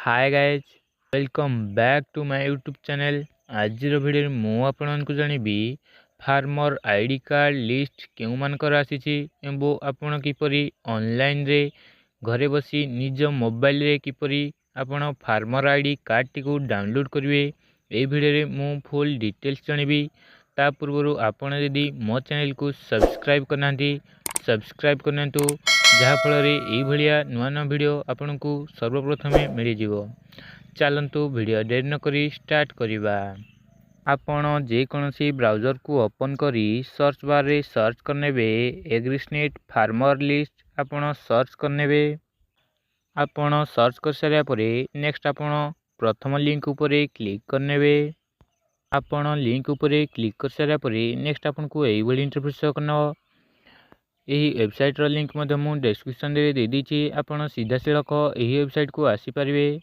Hi guys welcome back to my YouTube channel. आज video मु आपको जानबी फार्मर आईडी कार्ड लिस्ट क्यों मानकर आसी आपण किपरि ऑनलाइन रे घरे बसी निज मोबाइल रे किपरि आपण फार्मर आईडी कार्ड टी को डाउनलोड करेंगे। ये वीडियो रे मु फुल डिटेल्स जानबी। ता पूर्व आपण यदि मो चैनल को सब्सक्राइब करना सब्सक्राइब करना जहाँफल ये नुआ नुआ वीडियो आपन को सर्वप्रथम मिल जाव। चलतु वीडियो देर न करी स्टार्ट करिबा। आपण जेकोसी ब्राउजर को ओपन करी सर्च बार रे सर्च करने एग्रीस्नेट फार्मर लिस्ट आपण सर्च करने। आपण सर्च कर सारा परे नेक्स्ट आपण प्रथम लिंक उपरे क्लिक करने। आपण लिंक उपरे क्लिक कर सारा परे नेक्स्ट आपन को यही भली इंटरफेस करना। यही वेबसाइट रो लिंक मु डिस्क्रिप्शन दे दीची। आपण सीधा सड़क यही वेबसाइट को आसी पारे।